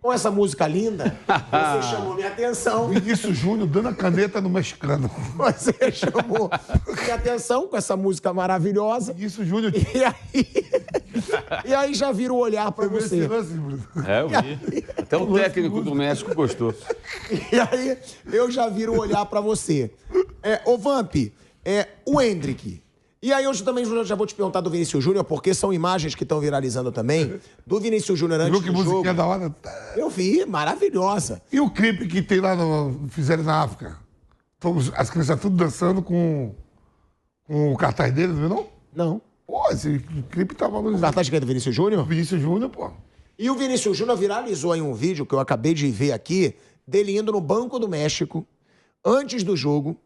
com essa música linda, você chamou minha atenção. Vinícius Júnior dando a caneta no mexicano. Você chamou minha atenção com essa música maravilhosa. Vinícius Júnior. E aí já vira o olhar pra você. É, eu vi. Até o técnico do México gostou. E aí eu já viro o olhar pra você. Ô, Vamp, o Endrick. E aí hoje também já vou te perguntar do Vinícius Júnior, porque são imagens que estão viralizando também. Do Vinícius Júnior antes do jogo. Viu que musiquinha da hora? Eu vi, maravilhosa. E o clipe que tem lá fizeram na África? As crianças tudo dançando com o cartaz deles, viu não? Não. Pô, esse clipe tá valorizado. O cartaz de quem? Do Vinícius Júnior? Vinícius Júnior, pô. E o Vinícius Júnior viralizou em um vídeo que eu acabei de ver aqui, dele indo no Banco do México, antes do jogo,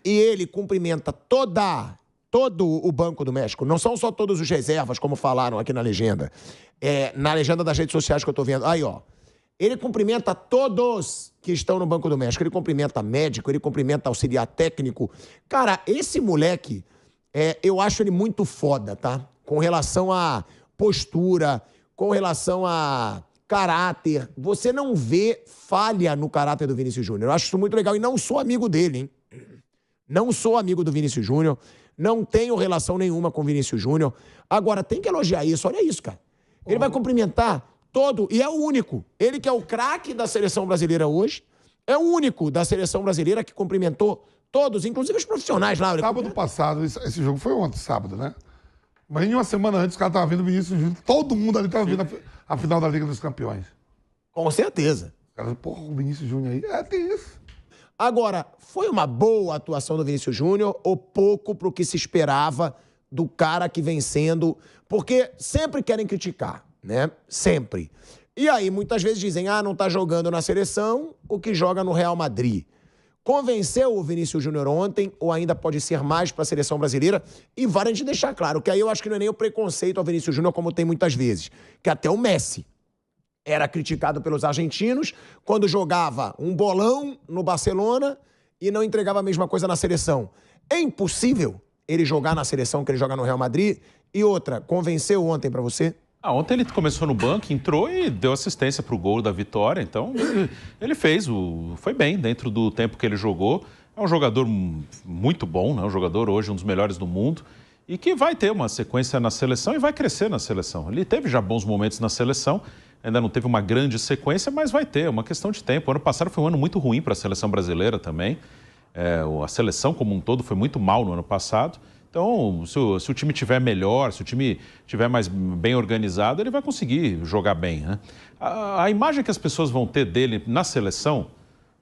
e ele cumprimenta todo o Banco do México. Não são só todos os reservas, como falaram aqui na legenda. Na legenda das redes sociais que eu tô vendo. Aí, ó. Ele cumprimenta todos que estão no Banco do México. Ele cumprimenta médico, ele cumprimenta auxiliar técnico. Cara, esse moleque, eu acho ele muito foda, tá? Com relação à postura, com relação a caráter. Você não vê falha no caráter do Vinícius Júnior. Eu acho isso muito legal. E não sou amigo dele, hein? Não sou amigo do Vinícius Júnior. Não tenho relação nenhuma com o Vinícius Júnior. Agora, tem que elogiar isso. Olha isso, cara. Ele vai cumprimentar todo, e é o único. Ele que é o craque da seleção brasileira hoje, é o único da seleção brasileira que cumprimentou todos, inclusive os profissionais lá. Sábado passado, esse jogo foi ontem, sábado, né? Mas em uma semana antes, os caras estavam vendo o Vinícius Júnior. Todo mundo ali estava vendo a final da Liga dos Campeões. Com certeza. Os caras, porra, o Vinícius Júnior aí. Tem isso. Agora, foi uma boa atuação do Vinícius Júnior ou pouco pro que se esperava do cara que vem sendo? Porque sempre querem criticar, né? Sempre. E aí, muitas vezes dizem, não tá jogando na seleção, o que joga no Real Madrid. Convenceu o Vinícius Júnior ontem ou ainda pode ser mais para a seleção brasileira? E vale a gente deixar claro que aí eu acho que não é nem o preconceito ao Vinícius Júnior como tem muitas vezes, que até o Messi era criticado pelos argentinos quando jogava um bolão no Barcelona e não entregava a mesma coisa na seleção. É impossível ele jogar na seleção que ele joga no Real Madrid? E outra, convenceu ontem pra você? Ontem ele começou no banco, entrou e deu assistência pro gol da vitória. Então, ele foi bem dentro do tempo que ele jogou. É um jogador muito bom, né? Um jogador hoje um dos melhores do mundo e que vai ter uma sequência na seleção e vai crescer na seleção. Ele teve já bons momentos na seleção, ainda não teve uma grande sequência, mas vai ter, é uma questão de tempo. O ano passado foi um ano muito ruim para a seleção brasileira também. A seleção como um todo foi muito mal no ano passado. Então, se o time estiver melhor, se o time estiver mais bem organizado, ele vai conseguir jogar bem, né? A imagem que as pessoas vão ter dele na seleção,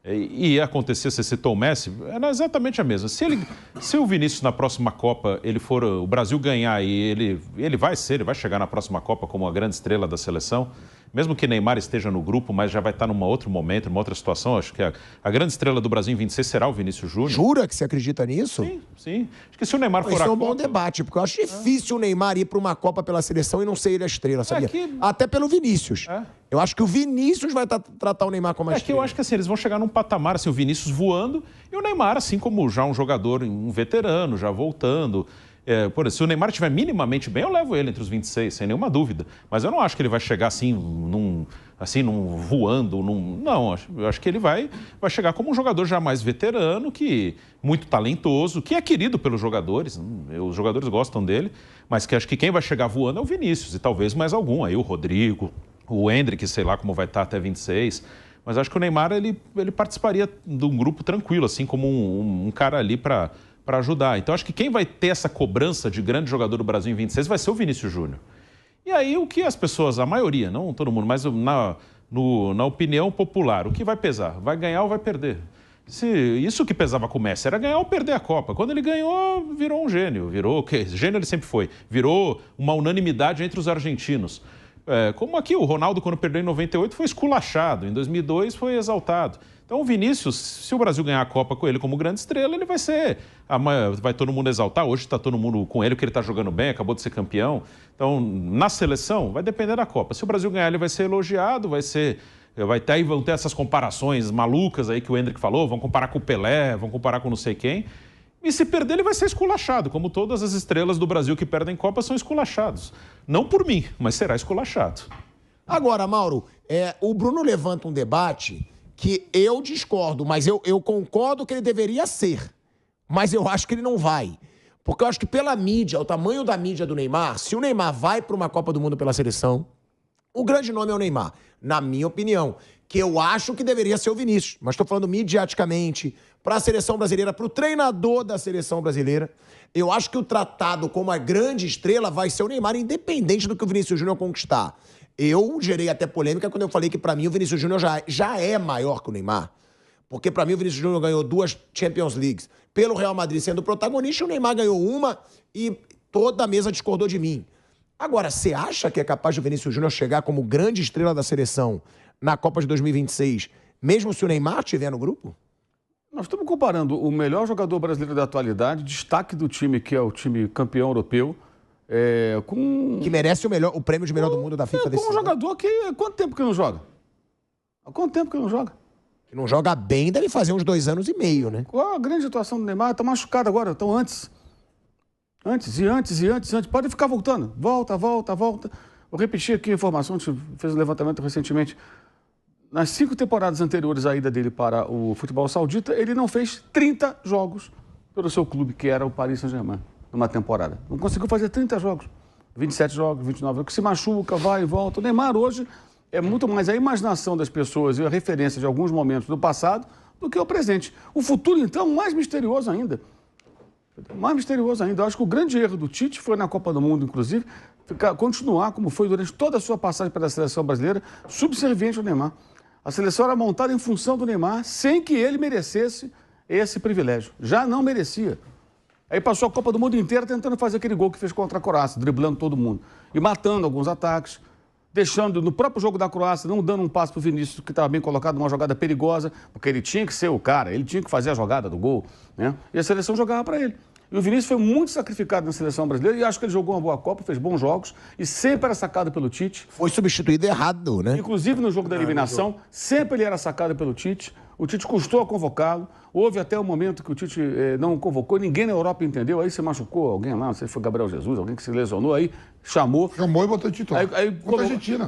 e ia acontecer, você citou o Messi, era exatamente a mesma. Se o Vinícius na próxima Copa, o Brasil ganhar e ele vai chegar na próxima Copa como a grande estrela da seleção, mesmo que Neymar esteja no grupo, mas já vai estar num outro momento, numa outra situação. Acho que a grande estrela do Brasil em 26 será o Vinícius Júnior. Jura que você acredita nisso? Sim. Acho que se o Neymar for a Copa... Isso é um bom debate, porque eu acho difícil o Neymar ir para uma Copa pela seleção e não ser ele a estrela, sabia? Até pelo Vinícius. Eu acho que o Vinícius vai tratar o Neymar como a estrela. Que eu acho que assim, eles vão chegar num patamar, assim, o Vinícius voando e o Neymar, assim como já um jogador, um veterano, já voltando... Por exemplo, se o Neymar estiver minimamente bem, eu levo ele entre os 26, sem nenhuma dúvida. Mas eu não acho que ele vai chegar assim, voando. Não, eu acho que ele vai chegar como um jogador já mais veterano, muito talentoso, que é querido pelos jogadores. Os jogadores gostam dele, mas que acho que quem vai chegar voando é o Vinícius e talvez mais algum. Aí o Rodrigo, o Endrick, sei lá como vai estar até 26. Mas acho que o Neymar ele participaria de um grupo tranquilo, assim como um cara ali para ajudar. Então, acho que quem vai ter essa cobrança de grande jogador do Brasil em 26 vai ser o Vinícius Júnior. E aí, o que as pessoas, a maioria, não todo mundo, mas na opinião popular, o que vai pesar? Vai ganhar ou vai perder? Isso que pesava com o Messi era ganhar ou perder a Copa. Quando ele ganhou, virou um gênio. Gênio ele sempre foi. Virou uma unanimidade entre os argentinos. Como aqui, o Ronaldo, quando perdeu em 98, foi esculachado. Em 2002, foi exaltado. Então, o Vinícius, se o Brasil ganhar a Copa com ele como grande estrela, ele vai ser... Vai todo mundo exaltar. Hoje está todo mundo com ele, porque ele está jogando bem, acabou de ser campeão. Então, na seleção, vai depender da Copa. Se o Brasil ganhar, ele vai ser elogiado, vão ter essas comparações malucas aí que o Endrick falou, vão comparar com o Pelé, vão comparar com não sei quem. E se perder, ele vai ser esculachado, como todas as estrelas do Brasil que perdem Copa são esculachados. Não por mim, mas será esculachado. Agora, Mauro, o Bruno levanta um debate que eu discordo, mas eu concordo que ele deveria ser. Mas eu acho que ele não vai. Porque eu acho que pela mídia, o tamanho da mídia do Neymar, se o Neymar vai para uma Copa do Mundo pela seleção, o grande nome é o Neymar, na minha opinião. Que eu acho que deveria ser o Vinícius. Mas estou falando midiaticamente, para a seleção brasileira, para o treinador da seleção brasileira. Eu acho que o tratado como a grande estrela vai ser o Neymar, independente do que o Vinícius Júnior conquistar. Eu gerei até polêmica quando eu falei que, para mim, o Vinícius Júnior já é maior que o Neymar. Porque, para mim, o Vinícius Júnior ganhou 2 Champions Leagues pelo Real Madrid sendo protagonista, o Neymar ganhou uma e toda a mesa discordou de mim. Agora, você acha que é capaz do Vinícius Júnior chegar como grande estrela da seleção na Copa de 2026, mesmo se o Neymar estiver no grupo? Nós estamos comparando o melhor jogador brasileiro da atualidade, destaque do time, que é o time campeão europeu, com... Que merece o prêmio de melhor do mundo da FIFA desse ano. Com um jogador que... Há quanto tempo que não joga? Há quanto tempo que não joga? Que não joga bem, deve fazer uns 2 anos e meio, né? Qual a grande atuação do Neymar? Está machucado agora, então antes. Pode ficar voltando. Volta. Vou repetir aqui a informação, a gente fez um levantamento recentemente. Nas 5 temporadas anteriores à ida dele para o futebol saudita, ele não fez 30 jogos pelo seu clube, que era o Paris Saint-Germain, numa temporada. Não conseguiu fazer 30 jogos. 27 jogos, 29 jogos, que se machuca, vai e volta. O Neymar hoje é muito mais a imaginação das pessoas e a referência de alguns momentos do passado do que o presente. O futuro, então, mais misterioso ainda. Mais misterioso ainda. Eu acho que o grande erro do Tite foi na Copa do Mundo, inclusive, continuar como foi durante toda a sua passagem pela seleção brasileira, subserviente ao Neymar. A seleção era montada em função do Neymar, sem que ele merecesse esse privilégio. Já não merecia. Aí passou a Copa do Mundo inteira tentando fazer aquele gol que fez contra a Croácia, driblando todo mundo. E matando alguns ataques, deixando no próprio jogo da Croácia, não dando um passo para o Vinícius, que estava bem colocado numa jogada perigosa, porque ele tinha que ser o cara, ele tinha que fazer a jogada do gol, né? E a seleção jogava para ele. E o Vinícius foi muito sacrificado na seleção brasileira e acho que ele jogou uma boa Copa, fez bons jogos e sempre era sacado pelo Tite. Foi substituído errado, né? Inclusive no jogo da eliminação, sempre ele era sacado pelo Tite. O Tite custou a convocá-lo. Houve até um momento que o Tite não convocou, ninguém na Europa entendeu. Aí se machucou alguém lá, não sei se foi Gabriel Jesus, alguém que se lesionou, aí chamou. Chamou e botou titular.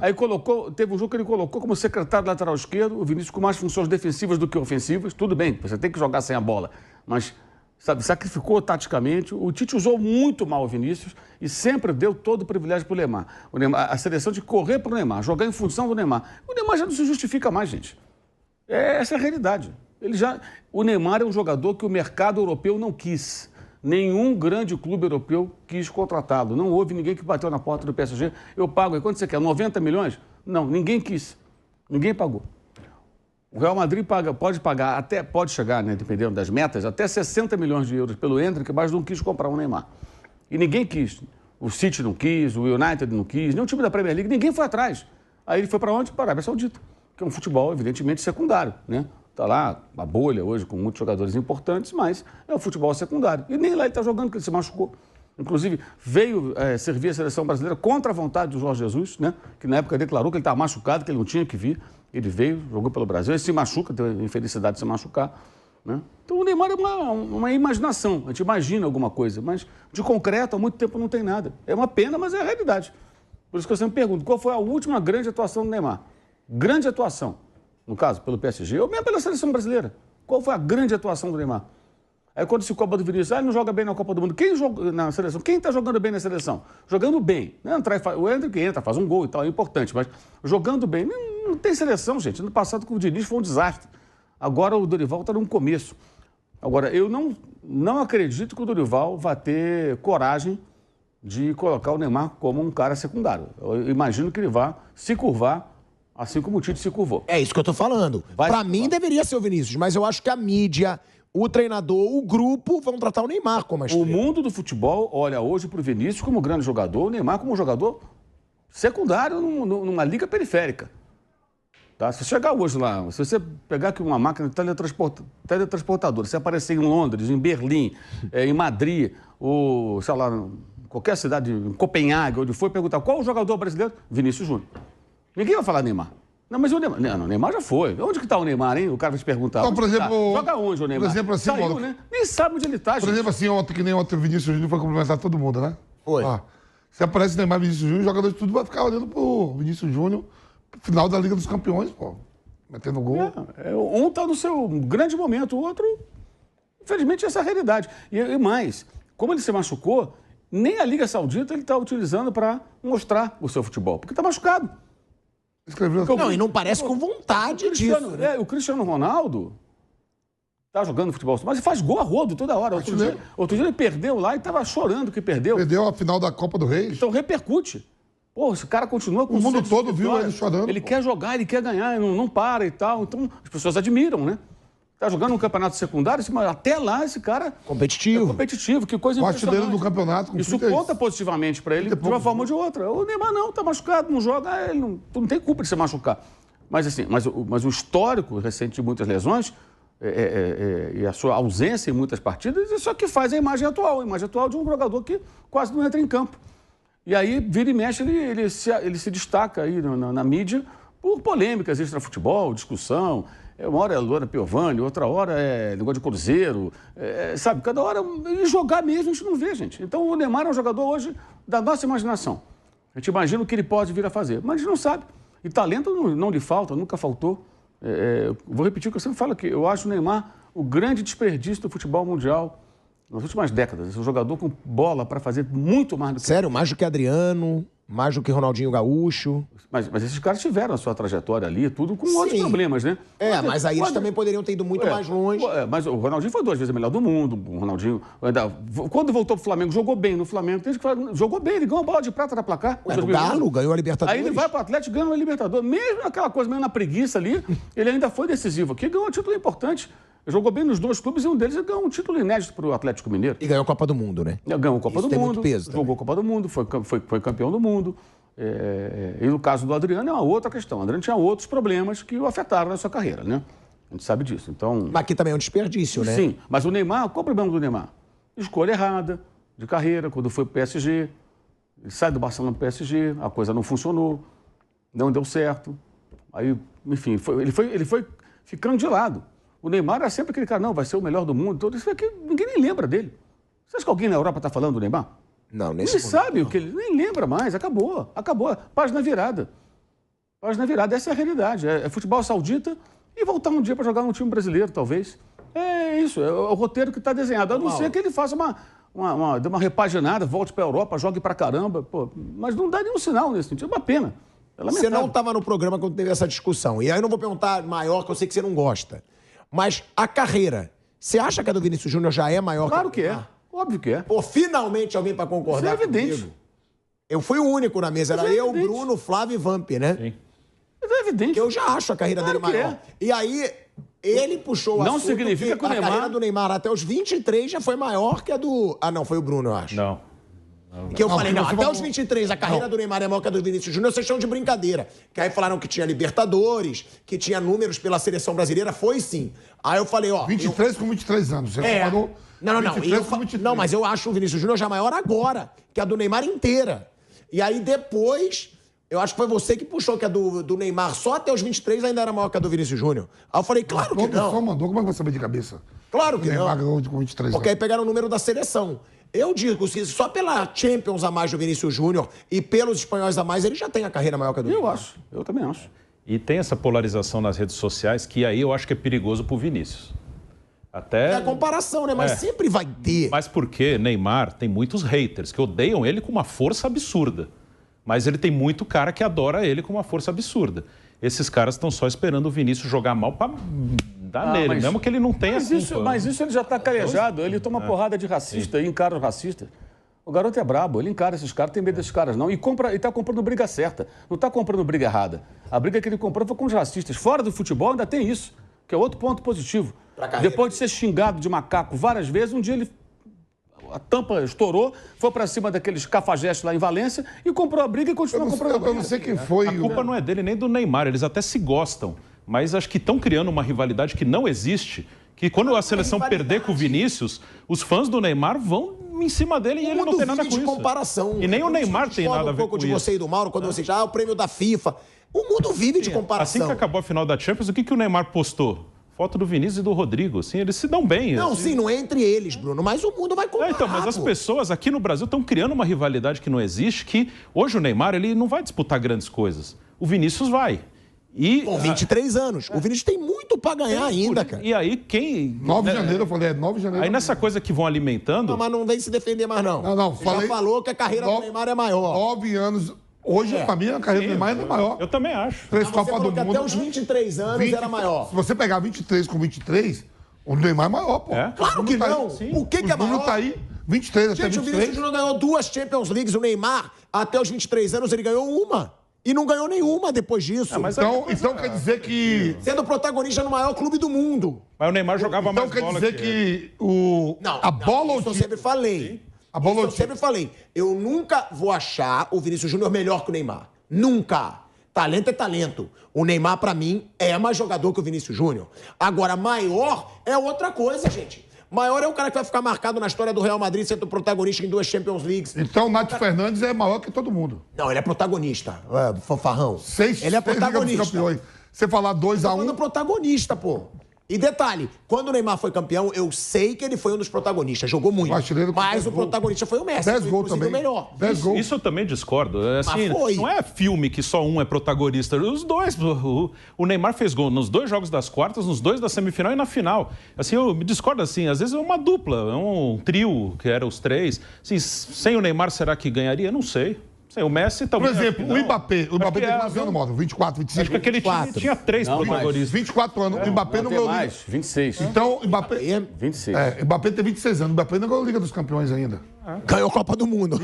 Aí colocou, teve um jogo que ele colocou como secretário lateral esquerdo, o Vinícius com mais funções defensivas do que ofensivas. Tudo bem, você tem que jogar sem a bola, mas sacrificou taticamente. O Tite usou muito mal o Vinícius e sempre deu todo o privilégio para o Neymar. A seleção de correr para o Neymar, jogar em função do Neymar. O Neymar já não se justifica mais, gente. Essa é a realidade. O Neymar é um jogador que o mercado europeu não quis. Nenhum grande clube europeu quis contratá-lo. Não houve ninguém que bateu na porta do PSG. Eu pago. E quanto você quer? 90 milhões? Não, ninguém quis. Ninguém pagou. O Real Madrid pode chegar, né, dependendo das metas, até 60 milhões de euros pelo Endrick, mas não quis comprar o Neymar. E ninguém quis. O City não quis, o United não quis, nem o time da Premier League, ninguém foi atrás. Aí ele foi para onde? Para a Arábia Saudita, que é um futebol, evidentemente, secundário, né? Está lá a bolha hoje com muitos jogadores importantes, mas é o futebol secundário. E nem lá ele está jogando, porque ele se machucou. Inclusive, veio servir a seleção brasileira contra a vontade do Jorge Jesus, né? Que na época declarou que ele estava machucado, que ele não tinha que vir. Ele veio, jogou pelo Brasil, ele se machuca, teve a infelicidade de se machucar, né? Então o Neymar é uma imaginação, a gente imagina alguma coisa, mas de concreto há muito tempo não tem nada. É uma pena, mas é a realidade. Por isso que eu sempre pergunto, qual foi a última grande atuação do Neymar? Grande atuação, no caso, pelo PSG, ou mesmo pela seleção brasileira. Qual foi a grande atuação do Neymar? Aí quando se cobra do Vinícius, ele não joga bem na Copa do Mundo. Quem joga na seleção? Quem está jogando bem na seleção? Jogando bem. Né? O Endrick entra, faz um gol e tal, é importante, mas jogando bem. Não tem seleção, gente. No passado com o Diniz foi um desastre. Agora o Dorival está no começo. Agora, eu não acredito que o Dorival vá ter coragem de colocar o Neymar como um cara secundário. Eu imagino que ele vá se curvar assim como o Tite se curvou. É isso que eu tô falando. Para mim deveria ser o Vinícius, mas eu acho que a mídia, o treinador, o grupo vão tratar o Neymar como a estrela. O mundo do futebol olha hoje para o Vinícius como um grande jogador, o Neymar como um jogador secundário numa liga periférica. Tá? Se você chegar hoje lá, se você pegar aqui uma máquina de teletransportadora, se aparecer em Londres, em Berlim, em Madrid, ou sei lá, qualquer cidade, em Copenhague, onde for, perguntar qual o jogador brasileiro? Vinícius Júnior. Ninguém vai falar Neymar. Não, mas o Neymar, não, o Neymar já foi. Onde que está o Neymar, hein? O cara vai te perguntar. Então, por exemplo, joga onde o Neymar? Por exemplo, assim, saiu, né? Nem sabe onde ele está, gente. Por exemplo, assim, ontem, que nem ontem o Vinícius Júnior foi cumprimentar todo mundo, né? Foi. Se aparece Neymar e Vinícius Júnior, o jogador de tudo vai ficar olhando pro Vinícius Júnior Final da Liga dos Campeões, pô. Metendo gol. Um tá no seu grande momento, o outro, infelizmente, essa é a realidade. E mais, como ele se machucou, nem a Liga Saudita ele está utilizando para mostrar o seu futebol, porque está machucado. Escreveu Não, e não parece com vontade disso. Né? O Cristiano Ronaldo tá jogando futebol, mas ele faz gol a rodo toda hora. Outro dia ele perdeu lá e estava chorando que perdeu. Perdeu a final da Copa do Rei. Então repercute. Pô, esse cara continua com o mundo todo viu ele chorando. Ele quer jogar, ele quer ganhar, não para e tal. Então as pessoas admiram, né? Tá jogando um campeonato secundário, mas até lá esse cara... Competitivo. É competitivo, que coisa impressionante. O artilheiro do campeonato. Isso conta positivamente para ele de uma forma ou de outra. O Neymar não, tá machucado, não joga, ele não tem culpa de se machucar. Mas assim, mas o histórico recente de muitas lesões e a sua ausência em muitas partidas, isso é o que faz a imagem atual de um jogador que quase não entra em campo. E aí, vira e mexe, ele se destaca aí na mídia por polêmicas extra-futebol, discussão. Uma hora é Luana Piovani, outra hora é negócio de Cruzeiro. Sabe, cada hora... E jogar mesmo a gente não vê, gente. Então, o Neymar é um jogador hoje da nossa imaginação. A gente imagina o que ele pode vir a fazer, mas a gente não sabe. E talento não lhe falta, nunca faltou. Vou repetir o que eu sempre falo aqui. Eu acho o Neymar o grande desperdício do futebol mundial nas últimas décadas. É um jogador com bola para fazer muito mais do que... Sério, mais do que Adriano, mais do que Ronaldinho Gaúcho. Mas esses caras tiveram a sua trajetória ali, tudo com outros problemas, né? Mas aí eles também poderiam ter ido muito mais longe. Mas o Ronaldinho foi 2 vezes o melhor do mundo. O Ronaldinho, quando voltou pro Flamengo, jogou bem no Flamengo. Jogou bem, ele ganhou a bola de prata na placar. O Galo ganhou a Libertadores. Aí ele vai pro Atlético e ganha a Libertadores. Mesmo aquela coisa, meio na preguiça ali, ele ainda foi decisivo aqui, ganhou um título importante. Jogou bem nos 2 clubes e um deles ele ganhou um título inédito para o Atlético Mineiro. E ganhou a Copa do Mundo, né? Ganhou a Copa do Mundo. Muito peso jogou a Copa do Mundo, foi campeão do mundo. E no caso do Adriano é uma outra questão. O Adriano tinha outros problemas que o afetaram na sua carreira, né? A gente sabe disso. Então... Mas aqui também é um desperdício, né? Sim, mas o Neymar, qual o problema do Neymar? Escolha errada de carreira, quando foi pro PSG. Ele sai do Barcelona pro PSG, a coisa não funcionou, não deu certo. Aí, enfim, ele foi ficando de lado. O Neymar era sempre aquele cara, não, vai ser o melhor do mundo. Todo isso aqui, ninguém nem lembra dele. Você acha que alguém na Europa está falando do Neymar? Não, nesse Ele sabe o que ele... Nem lembra mais, acabou. Página virada. Página virada, essa é a realidade. É futebol saudita e voltar um dia para jogar no time brasileiro, talvez. É isso, é o roteiro que está desenhado. A não ser que ele faça dê uma repaginada, volte para a Europa, jogue para caramba. Pô, mas não dá nenhum sinal nesse sentido, é uma pena. Você não estava no programa quando teve essa discussão. E aí eu não vou perguntar maior, que eu sei que você não gosta. Mas a carreira, você acha que a do Vinícius Júnior já é maior? Claro que é. Óbvio que é. Pô, finalmente alguém para concordar. Isso é evidente. Comigo. Eu fui o único na mesa. Era eu, Bruno, Flávio e Vamp, né? Sim. Mas é evidente. Que eu já acho a carreira dele maior. E aí, ele puxou o não assunto significa que o Neymar... a carreira do Neymar até os 23 já foi maior que a do... Ah, não, foi o Bruno, eu acho. Não. Que eu falei, até os 23 a carreira do Neymar é maior que a do Vinícius Júnior, vocês chamam de brincadeira. Que aí falaram que tinha Libertadores, que tinha números pela seleção brasileira, foi sim. Aí eu falei, 23 com 23 anos. Você comparou... Não. Não, mas eu acho o Vinícius Júnior já maior agora, que a do Neymar inteira. E aí depois, eu acho que foi você que puxou que a do Neymar só até os 23 ainda era maior que a do Vinícius Júnior. Aí eu falei, claro que não. Só mandou, como é que você saber de cabeça? Claro que não. Neymar ganhou com 23 anos. Porque aí pegaram o número da seleção. Eu digo que só pela Champions a mais do Vinícius Júnior e pelos espanhóis a mais, ele já tem a carreira maior que a do Neymar. Eu também acho. E tem essa polarização nas redes sociais que aí eu acho que é perigoso pro Vinícius. É a comparação, né? Mas sempre vai ter. Mas porque Neymar tem muitos haters que odeiam ele com uma força absurda. Mas ele tem muito cara que adora ele com uma força absurda. Esses caras estão só esperando o Vinícius jogar mal para dar nele, mesmo que ele não tenha culpa. Mas isso ele já está calejado, ele toma porrada de racista e encara o racista. O garoto é brabo, ele encara esses caras, tem medo desses caras não. E está comprando briga certa, não está comprando briga errada. A briga que ele comprou foi com os racistas. Fora do futebol ainda tem isso, que é outro ponto positivo. Depois de ser xingado de macaco várias vezes, um dia a tampa estourou, foi para cima daqueles cafajestes lá em Valência e comprou a briga e continuou comprando a briga. Eu não sei quem foi. A culpa não é dele nem do Neymar, eles até se gostam. Mas acho que estão criando uma rivalidade que não existe, que quando a seleção perder com o Vinícius, os fãs do Neymar vão em cima dele e ele não tem nada com isso. Comparação. E nem o Neymar tem nada a ver com isso. Um pouco de você e do Mauro, quando você já o prêmio da FIFA. O mundo vive de comparação. Assim que acabou a final da Champions, o que o Neymar postou? Foto do Vinícius e do Rodrigo, assim, eles se dão bem. Não, assim. Sim, não é entre eles, Bruno, mas o mundo vai comparar. Então, mas as pessoas aqui no Brasil estão criando uma rivalidade que não existe, que hoje o Neymar, ele não vai disputar grandes coisas. o Vinícius vai. E, Com 23 anos. O Vinícius tem muito pra ganhar ainda, cara. E aí, quem... 9 de janeiro, eu falei, 9 de janeiro. Aí nessa coisa que vão alimentando... Não, mas não vem se defender mais, não. Não, Você falei... já falou que a carreira do Neymar é maior. 9 anos... Hoje, pra mim, a carreira do Neymar ainda é maior. Eu também acho. 3 Você Copas falou do que Mundo. até os 23 anos era maior. Se você pegar 23 com 23, o Neymar é maior, pô. É? Claro que não. O que é O maior? número tá aí, 23 até Gente, o 23. Vinícius Júnior ganhou 2 Champions Leagues. O Neymar, até os 23 anos, ele ganhou uma. E não ganhou nenhuma depois disso. mas Então quer dizer que... Sendo protagonista no maior clube do mundo. Mas o Neymar jogava Então mais quer bola dizer que a bola... Isso eu sempre falei. A bola... Isso eu sempre falei. Eu nunca vou achar o Vinícius Júnior melhor que o Neymar. Nunca. Talento é talento. O Neymar, pra mim, é mais jogador que o Vinícius Júnior. Agora, maior é outra coisa, gente. Maior é o cara que vai ficar marcado na história do Real Madrid sendo protagonista em 2 Champions Leagues. Então o Nath Fernandes é maior que todo mundo. Não, ele é protagonista, fanfarrão. Ele é 6 Ligas dos protagonista. Campeões. Você falar 2 a 1... Falando protagonista, pô. E detalhe, quando o Neymar foi campeão, eu sei que ele foi um dos protagonistas, jogou muito. Mas o protagonista foi o Messi. 10 gols foi, também. O melhor. 10 gols. Isso eu também discordo. Assim, foi. não é filme que só um é protagonista. Os dois. O Neymar fez gol nos 2 jogos das quartas, nos 2 da semifinal e na final. Assim, eu me discordo assim. Às vezes é uma dupla, é um trio, que eram os 3. Assim, sem o Neymar, será que ganharia? Não sei. Sei, o Messi Por talvez. exemplo, o Mbappé tem quantos anos, modo? 24, 25? Acho que aquele time tinha 3 protagonistas. 24 anos. O Mbappé não Tem ganhou... mais, 26. Então, o Mbappé... 26. O Mbappé tem 26 anos. O Mbappé não ganhou a Liga dos Campeões ainda. Ganhou a Copa do Mundo.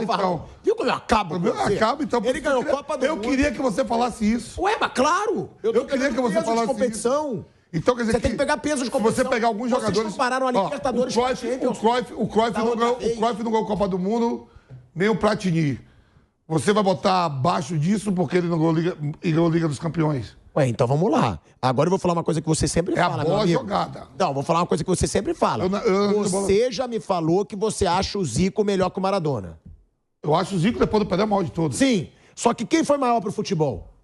então. Viu como eu acabo com você? Acaba, então. Ele ganhou a Copa do Mundo. Eu queria que você falasse isso. Ué, mas claro. Eu queria que você falasse competição. Então, quer dizer Você tem que pegar peso de competição. Se você pegar alguns jogadores... Vocês compararam a Libertadores com a Champions. O Cruyff não ganhou a Copa do Mundo, nem o Platini. Você vai botar abaixo disso porque ele não ganhou Liga dos Campeões. Ué, então vamos lá. Agora eu vou falar uma coisa que você sempre fala, a meu bola amigo. jogada. Não, vou falar uma coisa que você sempre fala. Você já me falou que você acha o Zico melhor que o Maradona. Eu acho o Zico, depois do Pelé, o maior de todos. Sim. Só que quem foi maior pro futebol?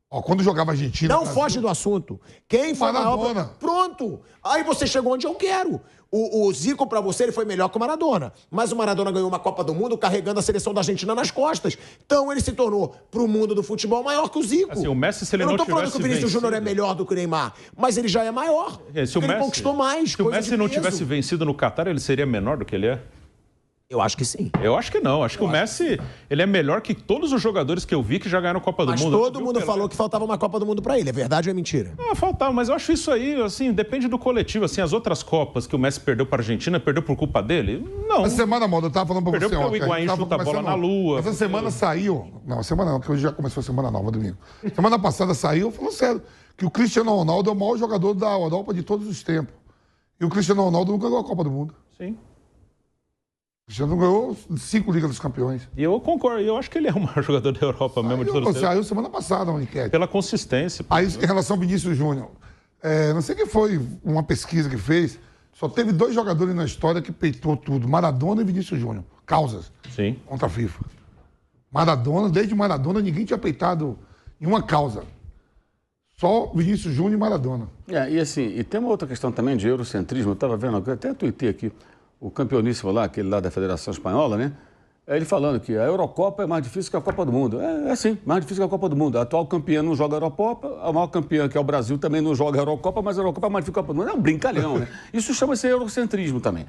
Quando jogava Argentina... Não foge do assunto. Quem foi Maradona. maior? Pronto. Aí você chegou onde eu quero. O Zico, pra você, ele foi melhor que o Maradona. Mas o Maradona ganhou uma Copa do Mundo carregando a seleção da Argentina nas costas. Então ele se tornou, pro mundo do futebol, maior que o Zico. Assim, o Messi, se ele eu não não tô falando que o Vinícius vencido... Júnior é melhor do que o Neymar, mas ele já é maior. Se o ele Messi, conquistou mais. Se o Messi não tivesse vencido no Catar, ele seria menor do que ele é? Eu acho que sim. Eu acho que não. Acho que o Messi, ele é melhor que todos os jogadores que eu vi que já ganharam Copa do Mundo. Mas todo mundo falou que faltava uma Copa do Mundo pra ele. É verdade ou é mentira? Ah, faltava, mas eu acho isso aí, assim, depende do coletivo. Assim, as outras Copas que o Messi perdeu para a Argentina, perdeu por culpa dele? Não. Essa semana, moda, eu tava falando pra Perdeu você porque ontem. o Higuaín chuta a bola na lua. Essa semana saiu... Não, semana não, porque hoje já começou a semana nova, domingo. Semana passada saiu, falou sério, que o Cristiano Ronaldo é o maior jogador da Europa de todos os tempos. E o Cristiano Ronaldo nunca ganhou a Copa do Mundo. Sim. O Cristiano ganhou 5 Ligas dos Campeões. E eu concordo, eu acho que ele é o maior jogador da Europa mesmo de todos os tempos. Saiu semana passada uma enquete. Pela consistência. Aí, em relação ao Vinícius Júnior, não sei quem foi uma pesquisa que fez, só teve 2 jogadores na história que peitou tudo, Maradona e Vinícius Júnior. Causas. Sim. Contra a FIFA. Maradona, desde Maradona, ninguém tinha peitado nenhuma causa. Só Vinícius Júnior e Maradona. E assim, e tem uma outra questão também de eurocentrismo. Eu estava vendo, até tuitei aqui, o campeoníssimo lá, aquele lá da Federação Espanhola, né? Ele falando que a Eurocopa é mais difícil que a Copa do Mundo. É assim, mais difícil que a Copa do Mundo. A atual campeã não joga a Eurocopa, a maior campeã, que é o Brasil, também não joga a Eurocopa, mas a Eurocopa é mais difícil que a Copa do Mundo. É um brincalhão, né? Isso chama-se eurocentrismo também.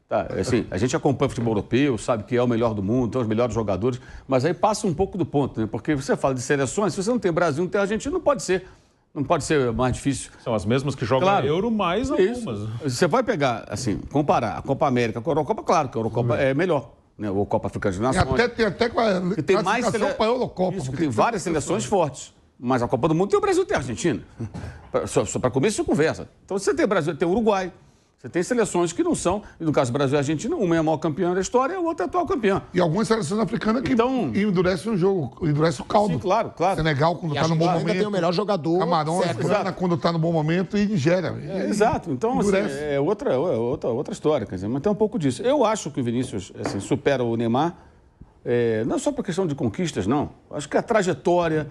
Tá, assim, a gente acompanha o futebol europeu, sabe que é o melhor do mundo, tem os melhores jogadores, mas aí passa um pouco do ponto, né? Porque você fala de seleções, se você não tem Brasil, não tem Argentina, não pode ser. Não pode ser mais difícil. São as mesmas que jogam Euro, mais algumas. Você vai pegar, assim, comparar a Copa América com a Eurocopa, claro que a Eurocopa é melhor. Né? Ou Copa Africana de Nações. Tem até com a tem mais classificação para a Eurocopa. Isso, que tem várias seleções fortes. Mas a Copa do Mundo tem o Brasil e tem a Argentina. Só para começo de conversa. Então você tem o Brasil, tem o Uruguai. Você tem seleções que não são, e no caso do Brasil e Argentina, uma é a maior campeã da história e a outra é a atual campeã. E algumas seleções africanas que endurecem o jogo, endurece o caldo. Sim, claro. Senegal, quando está no bom momento. Tem o melhor jogador. Camarões, Gana, quando está no bom momento, e Nigéria. Exato. Então, assim, é outra história. Quer dizer, mas tem um pouco disso. Eu acho que o Vinícius assim, supera o Neymar, não só por questão de conquistas, não. Acho que a trajetória,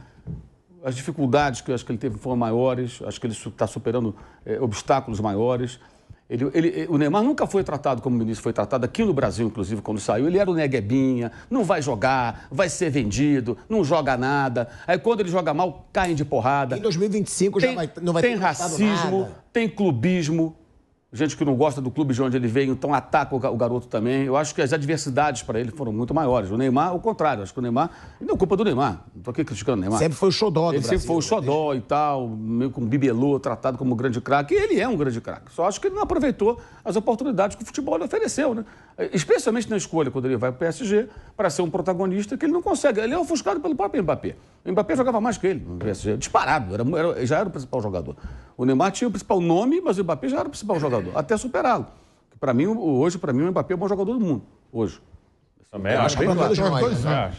as dificuldades que eu acho que ele teve foram maiores, acho que ele está superando obstáculos maiores. O Neymar nunca foi tratado como o Vinícius foi tratado aqui no Brasil, inclusive, quando saiu. Ele era o neguebinha, não vai jogar, vai ser vendido, não joga nada. Aí quando ele joga mal, caem de porrada. Em 2025 não vai ter ter racismo, nada. tem clubismo. Gente que não gosta do clube de onde ele veio, então ataca o garoto também. Eu acho que as adversidades para ele foram muito maiores. O Neymar, ao contrário, acho que o Neymar... Não é culpa do Neymar, não estou aqui criticando o Neymar. Sempre foi o xodó do Ele Brasil. sempre foi o xodó e tal, meio com bibelô, tratado como um grande craque. E ele é um grande craque. Só acho que ele não aproveitou as oportunidades que o futebol lhe ofereceu, né? Especialmente na escolha, quando ele vai para o PSG, para ser um protagonista que ele não consegue. Ele é ofuscado pelo próprio Mbappé. O Mbappé jogava mais que ele no PSG, disparado, já era o principal jogador. O Neymar tinha o principal nome, mas o Mbappé já era o principal jogador, até superá-lo. Para mim, hoje, o Mbappé é o bom jogador do mundo, hoje. Também Eu acho que é claro. todos nós,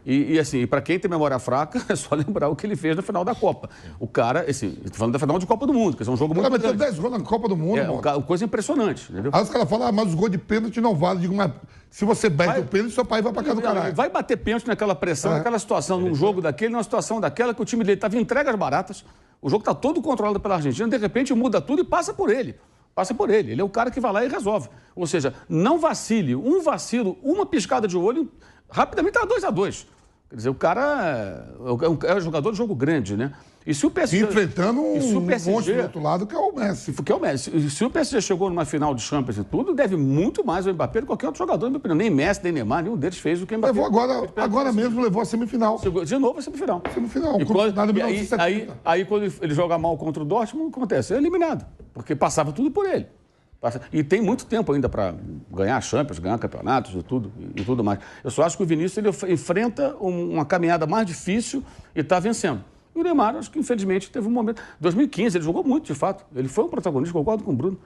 E assim, para quem tem memória fraca, é só lembrar o que ele fez na final da Copa. O cara, assim, tô falando da final de Copa do Mundo, que é um jogo O cara muito meteu grande. 10 gols na Copa do Mundo, mano. Uma coisa impressionante, entendeu? Aí os caras falam, mas os gols de pênalti não valem. Digo, mas se você bate o pênalti, seu pai vai pra casa do caralho. Vai bater pênalti naquela pressão, naquela situação, num jogo daquele, numa situação daquela, que o time dele estava em entregas baratas, o jogo está todo controlado pela Argentina, de repente muda tudo e passa por ele. Passa por ele. Ele é o cara que vai lá e resolve. Ou seja, não vacile. Um vacilo, uma piscada de olho, rapidamente está 2-2. Quer dizer, o cara é um jogador de jogo grande, né? E se o PSG... Enfrentando um PSG, monte do outro lado, que é o Messi. que é o Messi. Se o PSG chegou numa final de Champions e tudo, deve muito mais ao Mbappé do que qualquer outro jogador, na minha opinião. Nem Messi, nem Neymar, nenhum deles fez o que o Mbappé... Levou agora mesmo levou a semifinal. De novo a semifinal. Semifinal. Quando ele joga mal contra o Dortmund, o que acontece? É eliminado. Porque passava tudo por ele. E tem muito tempo ainda para ganhar Champions, ganhar campeonatos e tudo mais. Eu só acho que o Vinícius ele enfrenta uma caminhada mais difícil e está vencendo. E o Neymar, acho que infelizmente teve um momento... Em 2015 ele jogou muito, de fato. Ele foi um protagonista, concordo com o Bruno.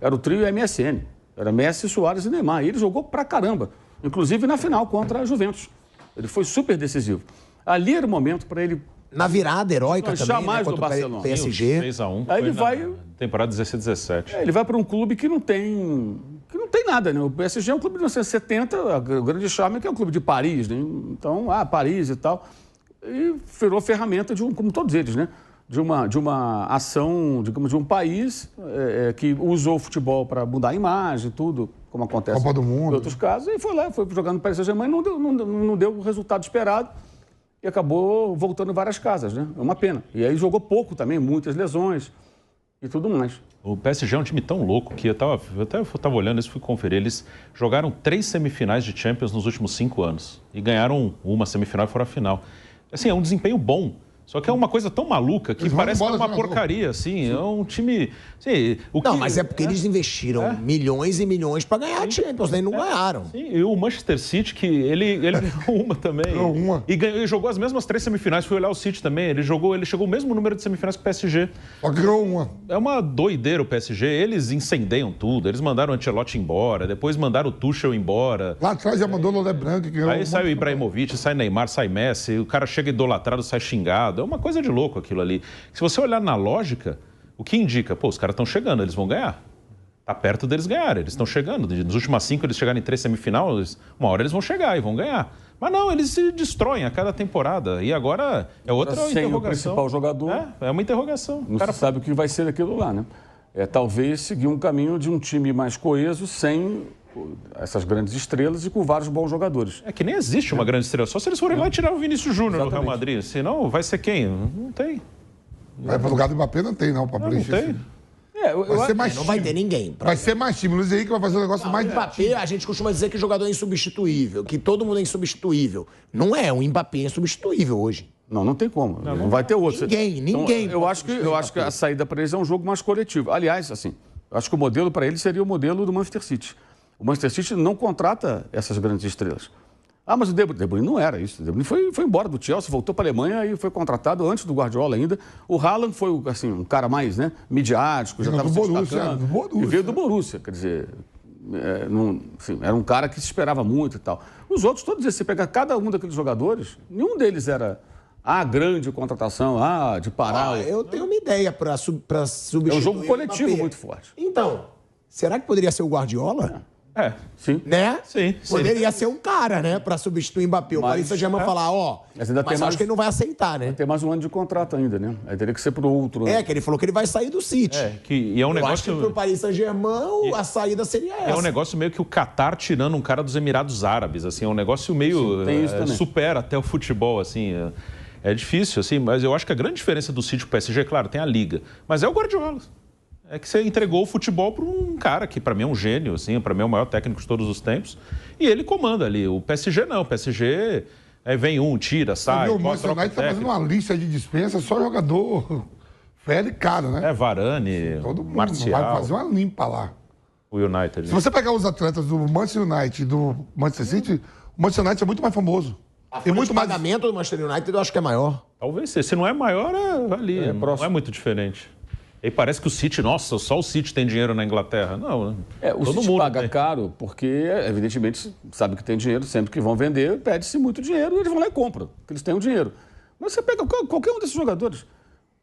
Era o trio MSN. Era Messi, Suárez e Neymar. E ele jogou pra caramba. Inclusive na final contra a Juventus. Ele foi super decisivo. Ali era o momento para ele... Na virada heróica também, jamais contra do Barcelona. o PSG. 6-1. Aí ele vai... Temporada 16-17. Ele vai para um clube que não tem nada, né? O PSG é um clube de 1970, o grande charme é que é um clube de Paris, né? Então, Paris e tal. E virou ferramenta como todos eles, né? De uma ação, digamos, de um país que usou o futebol para mudar a imagem, tudo, como acontece Copa do Mundo. em outros casos. E foi lá, foi jogando no Paris Saint-Germain, não deu o resultado esperado e acabou voltando em várias casas, né? É uma pena. E aí jogou pouco também, muitas lesões e tudo mais. O PSG é um time tão louco que eu estava olhando isso, fui conferir. Eles jogaram 3 semifinais de Champions nos últimos 5 anos e ganharam uma semifinal e foram à final. Assim, é um desempenho bom. Só que é uma coisa tão maluca que parece que é uma porcaria, assim. É um time... Assim, Mas é porque eles investiram milhões e milhões para ganhar a Champions, daí não ganharam. Sim, e o Manchester City, que ele ganhou uma também. Ganhou uma. E jogou as mesmas 3 semifinais. Fui olhar o City também. Ele chegou o mesmo número de semifinais que o PSG. Só que ganhou uma. É uma doideira o PSG. Eles incendeiam tudo. Eles mandaram o Ancelotti embora. Depois mandaram o Tuchel embora. Lá atrás já mandou o Lolé Branco. Que ganhou Aí sai o Ibrahimovic, sai Neymar, sai Messi. O cara chega idolatrado, sai xingado. É uma coisa de louco aquilo ali. Se você olhar na lógica, o que indica? Pô, os caras estão chegando, eles vão ganhar. Tá perto deles ganharem, eles estão chegando. Nos últimos 5 eles chegaram em 3 semifinais, uma hora eles vão chegar e vão ganhar. Mas não, eles se destroem a cada temporada. E agora é outra Sem interrogação. o principal jogador. É uma interrogação. Não se sabe o que vai ser daquilo lá, né? Talvez seguir um caminho de um time mais coeso, sem essas grandes estrelas e com vários bons jogadores. É que nem existe uma grande estrela. Só se eles forem lá e tirar o Vinícius Júnior do Real Madrid. Senão, vai ser quem? Não tem. Vai para o lugar do Mbappé, não tem, não. Não tem. Vai ser mais Não vai ter ninguém. Vai ser mais time. Luiz Henrique vai fazer um negócio mais... O Mbappé, a gente costuma dizer que o jogador é insubstituível, que todo mundo é insubstituível. Não é, o Mbappé é insubstituível hoje. Não tem como. Não vai ter outro. Ninguém. Então, eu acho que a saída para eles é um jogo mais coletivo. Aliás, assim, eu acho que o modelo para eles seria o modelo do Manchester City. O Manchester City não contrata essas grandes estrelas. Mas o De Bruyne não era isso. O De Bruyne foi embora do Chelsea, voltou para a Alemanha e foi contratado antes do Guardiola ainda. O Haaland foi assim, um cara mais midiático, já estava se destacando. E veio do Borussia, quer dizer... era um cara que se esperava muito e tal. Os outros, todos eles, você pega cada um daqueles jogadores, nenhum deles era a grande contratação, de parar... Eu tenho uma ideia para substituir. É um jogo coletivo muito forte. Então, será que poderia ser o Guardiola? Sim. Né? Sim. Poderia ser um cara, né? Pra substituir o Mbappé. O Paris Saint-Germain falar, mas acho que ele não vai aceitar, né? Tem mais um ano de contrato ainda, né? Aí teria que ser pro outro ano. Que ele falou que ele vai sair do City. E é um Eu negócio... acho que pro Paris Saint-Germain a saída seria essa. É um negócio meio que o Qatar tirando um cara dos Emirados Árabes, assim, é um negócio meio... Tem isso também. Supera até o futebol, assim... É difícil, assim, mas eu acho que a grande diferença do City e o PSG, claro, tem a Liga, mas é o Guardiola. É que você entregou o futebol para um cara que, para mim, é um gênio, assim, para mim é o maior técnico de todos os tempos, e ele comanda ali. O PSG não, o PSG vem tira, sai... O Manchester United tá fazendo uma lista de dispensa, só jogador velho e caro, né? Varane, Todo mundo Martial. vai fazer uma limpa lá. O United. Se você pegar os atletas do Manchester United e do Manchester City, o Manchester United é muito mais famoso. Tem muito pagamento do Manchester United, eu acho que é maior. Talvez seja. Se não é maior, é ali. Não é muito diferente. E parece que o City, nossa, só o City tem dinheiro na Inglaterra. Não, o todo City mundo paga tem. caro porque, evidentemente, sabe que tem dinheiro. Sempre que vão vender, pede-se muito dinheiro e eles vão lá e compram, porque eles têm o dinheiro. Mas você pega qualquer um desses jogadores.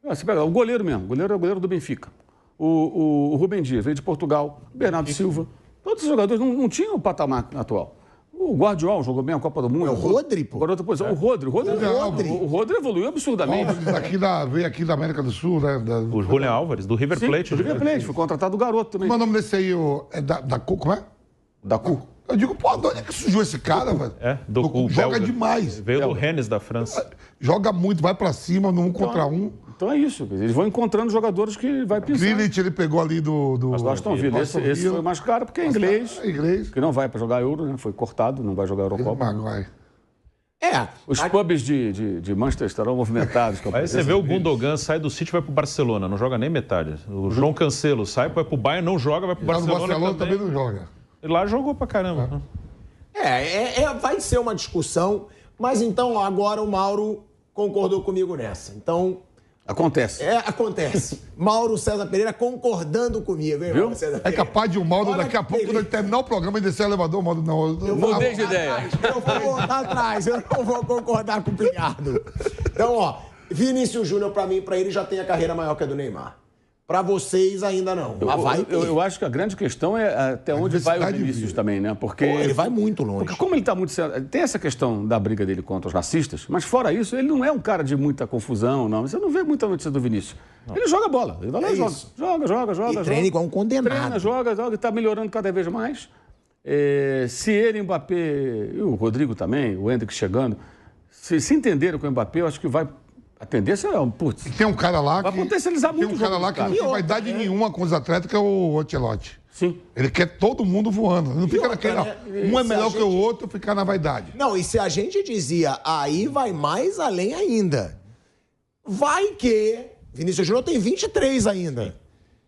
Você pega o goleiro mesmo, o goleiro é o goleiro do Benfica. O Rubem Dias veio de Portugal, o Bernardo Silva. Todos esses jogadores não tinham o patamar atual. O Guardiola jogou bem a Copa do Mundo. É o Rodri, pô. Agora outra posição. O Rodri evoluiu absurdamente. Veio aqui da América do Sul, né? O Julian Álvares, do River Plate. Do River Plate, foi contratado o garoto também. Como é o nome desse aí? É como é? Dacu. Eu digo, pô, de onde é que surgiu esse cara, velho? Doku, Joga belga. demais. Veio do Rennes, da França. Joga muito, vai pra cima, no 1 contra 1. Então é isso. Eles vão encontrando jogadores que vai pensando. Grealish, ele pegou ali do Mas do Aston Villa. Esse foi mais caro porque é inglês. É inglês. Que não vai para jogar Euro, né? Foi cortado, não vai jogar Eurocopa. Maguire. Os pubs de Manchester estarão movimentados. Aí você vê o Gundogan sai do City e vai pro Barcelona, não joga nem metade. O João Cancelo sai, vai pro Bayern, não joga, vai pro Lá no Barcelona, Barcelona também não joga. E lá jogou pra caramba. Vai ser uma discussão, mas então agora o Mauro concordou comigo nessa. Então... Acontece. Acontece. Mauro César Pereira concordando comigo, hein, Mauro César Pereira? É capaz de o Mauro, Olha daqui a pouco, quando ele terminar o programa e descer o elevador, o Mauro não. Mudei de ideia. Eu vou voltar atrás, eu não vou concordar com o Pinhardo. Então, Vinícius Júnior, pra mim, pra ele, já tem a carreira maior que a do Neymar. Pra vocês, ainda não. Mas vai ter. Eu acho que a grande questão é até onde vai o Vinícius também, né? Porque ele vai muito longe. Porque como ele tá muito... Tem essa questão da briga dele contra os racistas, mas fora isso, ele não é um cara de muita confusão, não. Você não vê muita notícia do Vinícius. Não. Ele joga bola. Ele vai lá e joga. Joga. E treina igual um condenado. Treina, joga e tá melhorando cada vez mais. Se ele, Mbappé, e o Rodrigo também, o Endrick chegando, se entenderem com o Mbappé, eu acho que vai... A tendência é E tem um cara lá vai potencializar muito. Tem um cara lá que não tem vaidade nenhuma com os atletas, que é o Ancelotti. Sim. Ele quer todo mundo voando. Não fica naquele, um é melhor que o outro, ficar na vaidade. Não, e se a gente dizia, aí vai mais além ainda. Vai que... Vinícius Júnior tem 23 ainda.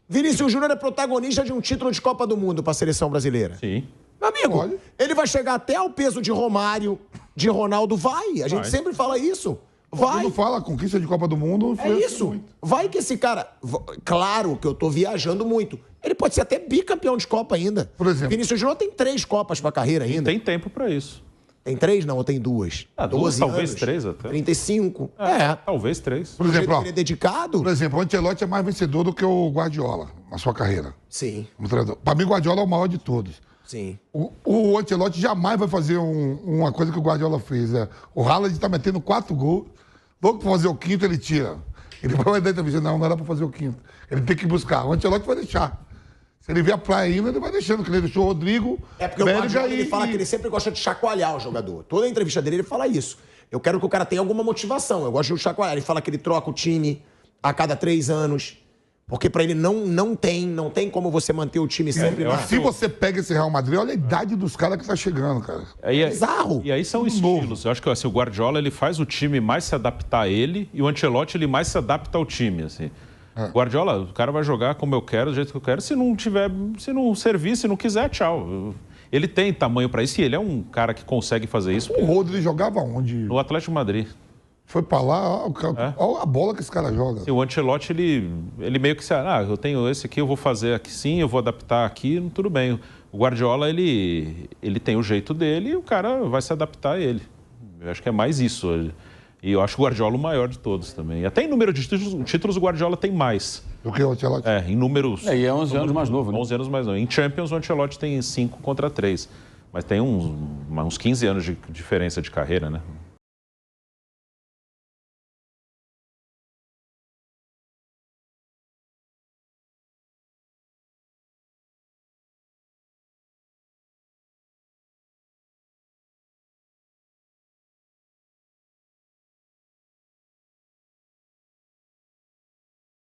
Vinícius Júnior é protagonista de um título de Copa do Mundo para a seleção brasileira. Sim. Meu amigo, ele vai chegar até ao peso de Romário, de Ronaldo, vai. A gente sempre fala isso. Vai. Quando fala conquista de Copa do Mundo... É isso. Muito. Vai que esse cara... Claro que eu tô viajando muito. Ele pode ser até bicampeão de Copa ainda. Por exemplo. Vinícius Júnior tem 3 Copas pra carreira ainda. Tem tempo pra isso. Tem 3? Não, ou tem 2? 12 talvez anos, 3 até. 35. Talvez 3. Por exemplo, ele é dedicado. Por exemplo, o Ancelotti é mais vencedor do que o Guardiola na sua carreira. Sim. Para mim, o Guardiola é o maior de todos. Sim. O Ancelotti jamais vai fazer uma coisa que o Guardiola fez. O Haaland está metendo 4 gols. Logo para fazer o 5º, ele tira. Ele vai dar entrevista. Não era para fazer o 5º. Ele tem que buscar. O Ancelotti vai deixar. Se ele vier a praia ainda, ele vai deixando, que ele deixou o Rodrigo. É porque o Guardiola, ele fala que ele sempre gosta de chacoalhar o jogador. Toda a entrevista dele, ele fala isso. Eu quero que o cara tenha alguma motivação. Eu gosto de chacoalhar. Ele fala que ele troca o time a cada 3 anos. Porque pra ele não tem como você manter o time sempre lá. Se você pega esse Real Madrid, olha a idade dos caras que tá chegando, cara. É bizarro. E aí são estilos. Eu acho que assim, o Guardiola ele faz o time mais se adaptar a ele e o Ancelotti ele mais se adapta ao time, assim. Guardiola, o cara vai jogar como eu quero, do jeito que eu quero. Se não servir, se não quiser, tchau. Ele tem tamanho pra isso e ele é um cara que consegue fazer isso. O Rodri jogava onde? No Atlético de Madrid. Foi pra lá, olha a bola que esse cara joga. Sim, o Ancelotti, ele meio que eu tenho esse aqui, eu vou fazer aqui sim, eu vou adaptar aqui, tudo bem. O Guardiola, ele tem o jeito dele e o cara vai se adaptar a ele. Eu acho que é mais isso. E eu acho o Guardiola o maior de todos também. E até em número de títulos o Guardiola tem mais. Do que o Ancelotti? Em números... E é 11 anos mais novo, né? 11 anos mais novo. Em Champions o Ancelotti tem 5 contra 3. Mas tem uns 15 anos de diferença de carreira, né?